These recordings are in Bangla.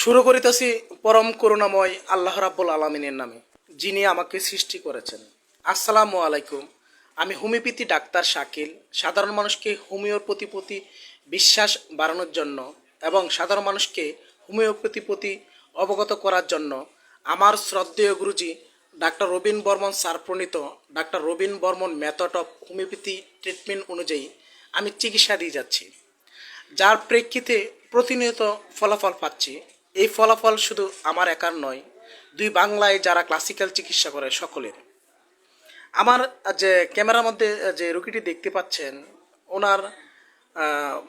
শুরু করিতেছি পরম করুণাময় আল্লাহ রাব্বুল আলামিনের নামে, যিনি আমাকে সৃষ্টি করেছেন। আসসালামু আলাইকুম। আমি হোমিওপ্যাথি ডাক্তার শাকিল। সাধারণ মানুষকে হোমিওর প্রতি বিশ্বাস বাড়ানোর জন্য এবং সাধারণ মানুষকে হোমিওপ্যাথি প্রতি অবগত করার জন্য আমার শ্রদ্ধেয় গুরুজি ডাক্তার রবিন বর্মন স্যার প্রণীত doctor Robin Barman method of homeopathy treatment অনুযায়ী আমি চিকিৎসা দিয়ে যাচ্ছি, যার প্রেক্ষিতে প্রতিনিয়ত ফলাফল পাচ্ছি। এই ফলাফল শুধু আমার একার নয়, দুই বাংলায় যারা ক্লাসিক্যাল চিকিৎসা করে সকলের। আমার যে ক্যামেরার মধ্যে যে রোগীটি দেখতে পাচ্ছেন, ওনার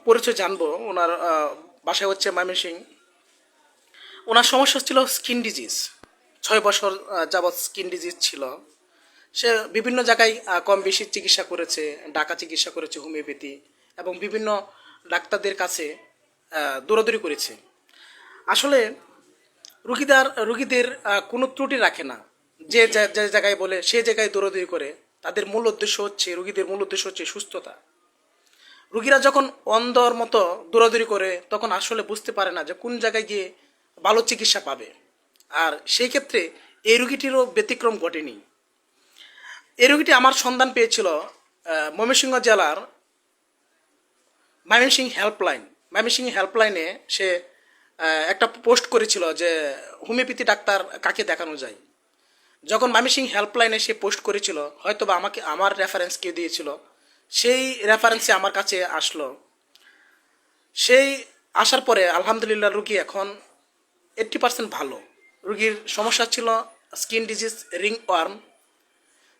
পরিচয় জানবো। ওনার বাসায় হচ্ছে ময়মনসিংহ। ওনার সমস্যা ছিল স্কিন ডিজিজ। 6 বছর যাবৎ স্কিন ডিজিজ ছিল। সে বিভিন্ন জায়গায় কম বেশি চিকিৎসা করেছে, ঢাকা চিকিৎসা করেছে হোমিওপ্যাথি, এবং বিভিন্ন ডাক্তারদের কাছে দৌড়াদৌড়ি করেছে। আসলে রুগীদের কোনো ত্রুটি রাখে না। যে যে জায়গায় বলে সে জায়গায় দৌড়াদৌড়ি করে। তাদের মূল উদ্দেশ্য হচ্ছে, রুগীদের মূল উদ্দেশ্য হচ্ছে সুস্থতা। রুগীরা যখন অন্ধর মতো দৌড়াদৌড়ি করে, তখন আসলে বুঝতে পারে না যে কোন জায়গায় গিয়ে ভালো চিকিৎসা পাবে। আর সেই ক্ষেত্রে এই রুগীটিরও ব্যতিক্রম ঘটেনি। এই রুগীটি আমার সন্ধান পেয়েছিল ময়মনসিংহ জেলার ময়মনসিংহ হেল্পলাইনে। সে একটা পোস্ট করেছিল যে হোমিওপ্যাথি ডাক্তার কাকে দেখানো যায়। যখন ময়মনসিংহ হেল্পলাইনে সে পোস্ট করেছিল, হয়তো বা আমার রেফারেন্স কেউ দিয়েছিল, সেই রেফারেন্সে আমার কাছে আসলো। সেই আসার পরে আলহামদুলিল্লাহ রুগী এখন 80% ভালো। রুগীর সমস্যা ছিল স্কিন ডিজিজ, রিং ওয়ার্ম।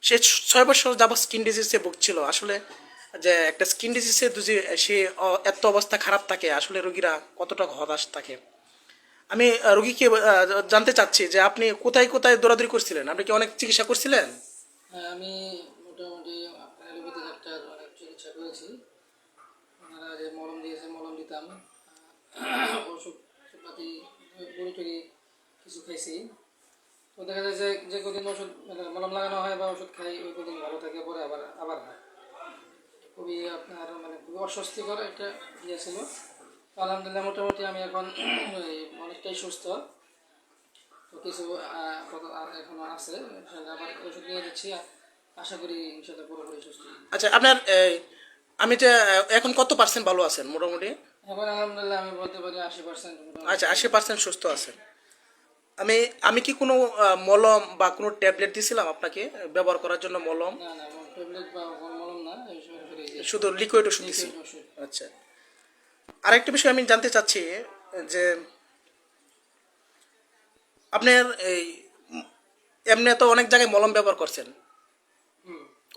সে 6 বছর যাবৎ স্কিন ডিজিজে ভুগছিল। আসলে যে একটা স্কিন ডিজিজে যদি সে এত অবস্থা খারাপ থাকে, আসলে রোগীরা কতটা হতাশ থাকে। আমি রোগীকে জানতে চাচ্ছি যে আপনি কোথায় কোথায় দৌড়াদৌড়ি করছিলেন? আপনি কি অনেক চিকিৎসা করছিলেন? হ্যাঁ, আমি মোটামুটি আপনার এলোপ্যাথি ডাক্তার অনেক চিকিৎসা করেছি। ওনারা যে মলম দিয়েছে, মলম দিতাম। ওষুধপাতি বড়ি টড়ি কিছু খাইছি। তো দেখা যায় যে যে কদিন ওষুধ মলম লাগানো হয় বা ওষুধ খাই, ওই কদিন ভালো থাকে, পরে আবার আবার হয়। খুবই আপনার খুবই অস্বস্তিকর একটা ইয়ে ছিল। তো আলহামদুলিল্লাহ মোটামুটি আমি এখন অনেকটাই সুস্থ। তো কিছু এখনো আছে, আবার ওষুধ নিয়ে দিচ্ছি। আশা করি ইনশাল্লাহ পুরোপুরি সুস্থ। আচ্ছা, আপনার আমি যে এখন কত পার্সেন্ট ভালো আছেন মোটামুটি? এখন আলহামদুলিল্লাহ আমি বলতে পারি 80%। আচ্ছা, 80% সুস্থ আছেন। আমি আমি কি কোনো মলম বা কোনো ট্যাবলেট দিয়েছিলাম আপনাকে ব্যবহার করার জন্য? মলম না না, ট্যাবলেট বা মলম না, এই শুধু লিকুইড ওষুধ দিছি। লিকুইড ওষুধ। আচ্ছা, আরেকটা বিষয় আমি জানতে চাচ্ছি যে আপনার এই এমনি তো অনেক জায়গায় মলম ব্যবহার করছেন,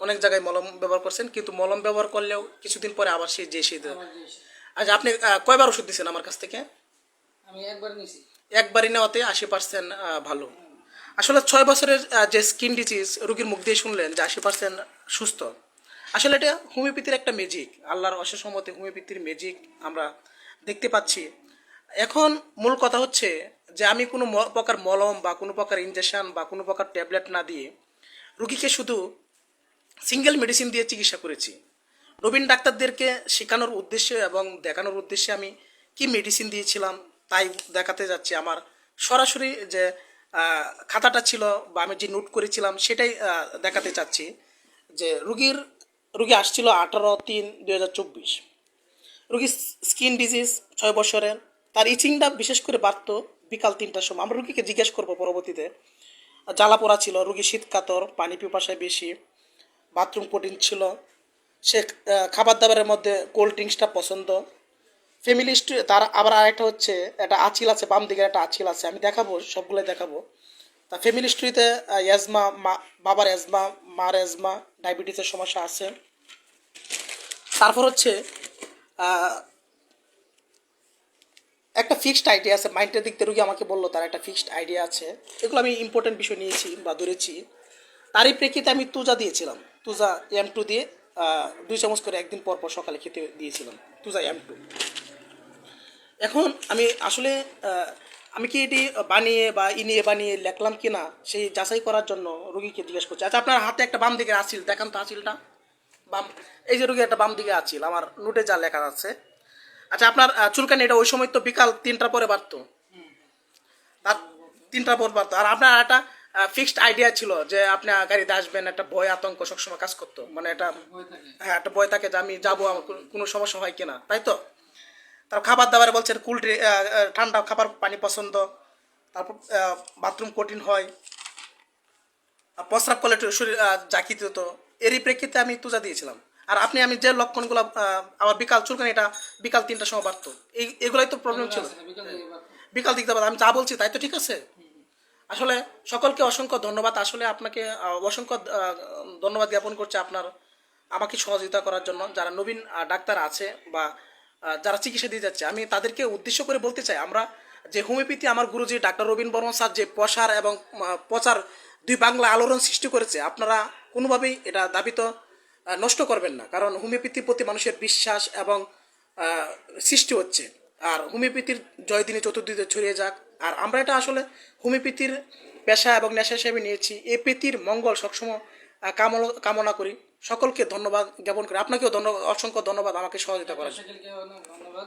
অনেক জায়গায় মলম ব্যবহার করছেন, কিন্তু মলম ব্যবহার করলেও কিছুদিন পরে আবার সেই যে সেই। আমার যে আচ্ছা, আপনি কয়বার ওষুধ দিয়েছেন আমার কাছ থেকে? আমি একবার নিছি। একবারই নেওয়াতে 80% ভালো। আসলে 6 বছরের যে স্কিন ডিজিজ রোগীর মুখ দিয়ে শুনলেন যে 80% সুস্থ। আসলে এটা হোমিওপ্যাথির একটা ম্যাজিক, আল্লাহর অশেষ রহমতে হোমিওপ্যাথির ম্যাজিক আমরা দেখতে পাচ্ছি। এখন মূল কথা হচ্ছে যে আমি কোনো প্রকার মলম বা কোনো প্রকার ইনজেকশন বা কোনো প্রকার ট্যাবলেট না দিয়ে রুগীকে শুধু সিঙ্গেল মেডিসিন দিয়ে চিকিৎসা করেছি। নবীন ডাক্তারদেরকে শেখানোর উদ্দেশ্যে এবং দেখানোর উদ্দেশ্যে আমি কি মেডিসিন দিয়েছিলাম তাই দেখাতে যাচ্ছি। আমার সরাসরি যে খাতাটা ছিল বা আমি যে নোট করেছিলাম সেটাই দেখাতে চাচ্ছি। যে রুগী আসছিল 18/3/2024। রুগীর স্কিন ডিজিজ, 6 বছরের। তার ইচিংটা বিশেষ করে বাড়ত বিকাল 3টার সময়। আমরা রুগীকে জিজ্ঞেস করবো পরবর্তীতে। জ্বালা পোড়া ছিল, রুগী শীত কাতর, পানি পিপাসায় বেশি, বাথরুম প্রোটিন ছিল। সে খাবার দাবারের মধ্যে কোল্ড ড্রিঙ্কসটা পছন্দ। ফ্যামিলি হিস্ট্রি তার আবার আরেকটা হচ্ছে, একটা আঁচিল আছে, বাম দিকে একটা আঁচিল আছে, আমি দেখাবো, সবগুলোই দেখাবো। তা ফ্যামিলি হিস্ট্রিতে অ্যাজমা, বাবার অ্যাজমা, মার অ্যাজমা, ডায়াবেটিসের সমস্যা আছে। তারপর হচ্ছে একটা ফিক্সড আইডিয়া আছে মাইন্ডের দিক থেকে। রুগী আমাকে বললো তার একটা ফিক্সড আইডিয়া আছে। এগুলো আমি ইম্পর্টেন্ট বিষয় নিয়েছি বা ধরেছি। তারই প্রেক্ষিতে আমি তুজা দিয়েছিলাম। তুজা M2 দিয়ে 2 চামচ করে একদিন পর পর সকালে খেতে দিয়েছিলাম, তুজা M2। এখন আমি আসলে আমি কি এটি বানিয়ে বা নিয়ে বানিয়ে লেখলাম কি না সেই যাচাই করার জন্য রুগীকে জিজ্ঞেস করছি। আচ্ছা, আপনার হাতে একটা বাম দিকে আঁচিল দেখান তো, আঁচিলটা বাম। এই যে রুগী একটা বাম দিকে আঁচিল, আমার নোটে যা লেখা আছে। আচ্ছা, আপনার চুলকানি এটা ওই সময় তো বিকাল 3টার পরে বাড়তো। তার 3টা ভোট বাড়তো। আর আপনার একটা ফিক্সড আইডিয়া ছিল যে আপনি গাড়িতে আসবেন, একটা ভয় আতঙ্ক সবসময় কাজ করতো, মানে এটা ভয় থাকে। হ্যাঁ একটা ভয় থাকে যে আমি যাবো, আমার কোনো সমস্যা হয় কিনা, তাই তো? তার খাবার দাবারে বলছেন কুল ঠান্ডা খাবার পানি পছন্দ, তারপর বাথরুম কঠিন হয়, আর প্রস্রাব করলে একটু শরীর জাকিত হতো, এরই প্রেক্ষিতে আমি তুজা দিয়েছিলাম। আর আপনি আমি যে লক্ষণগুলো আমার বিকাল চুলকানি এটা বিকাল 3টার সময় বাড়তো, এগুলাই তো প্রবলেম এগুলো ছিল। আছে, বিকাল থেকে এবার বিকাল দিকতে পারে আমি যা বলছি তাই তো ঠিক আছে। আসলে সকলকে অসংখ্য ধন্যবাদ, আসলে আপনাকে অসংখ্য ধন্যবাদ জ্ঞাপন করছে আপনার আমাকে সহযোগিতা করার জন্য। যারা নবীন ডাক্তার আছে বা যারা চিকিৎসা দিয়ে যাচ্ছে, আমি তাদেরকে উদ্দেশ্য করে বলতে চাই, আমরা যে হোমিওপ্যাথি আমার গুরুজি ডাক্তার রবীন বর্মন স্যার যে প্রসার এবং প্রচার দুই বাংলা আলোড়ন সৃষ্টি করেছে, আপনারা কোনোভাবেই এটা দাবিত নষ্ট করবেন না, কারণ হোমিওপ্যাথির প্রতি মানুষের বিশ্বাস এবং সৃষ্টি হচ্ছে। আর হোমিওপ্যাথির জয় দিনে চতুর্দিকে ছড়িয়ে যাক। আর আমরা এটা আসলে হোমিওপ্যাথির পেশা এবং নেশা হিসেবে নিয়েছি, এই পৃথিবীর মঙ্গল সবসময় কামনা করি। সকলকে ধন্যবাদ জ্ঞাপন করি, আপনাকেও ধন্যবাদ, অসংখ্য ধন্যবাদ আমাকে সহযোগিতা করার জন্য। শাকিলকে অনেক ধন্যবাদ।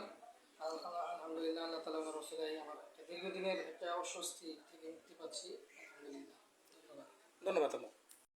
আলহামদুলিল্লাহ, আল্লাহ তালা আমার রসুলাই আমার একটা দীর্ঘদিনের একটা অস্বস্তি থেকে মুক্তি পাচ্ছি। আলহামদুলিল্লাহ, ধন্যবাদ। ধন্যবাদ।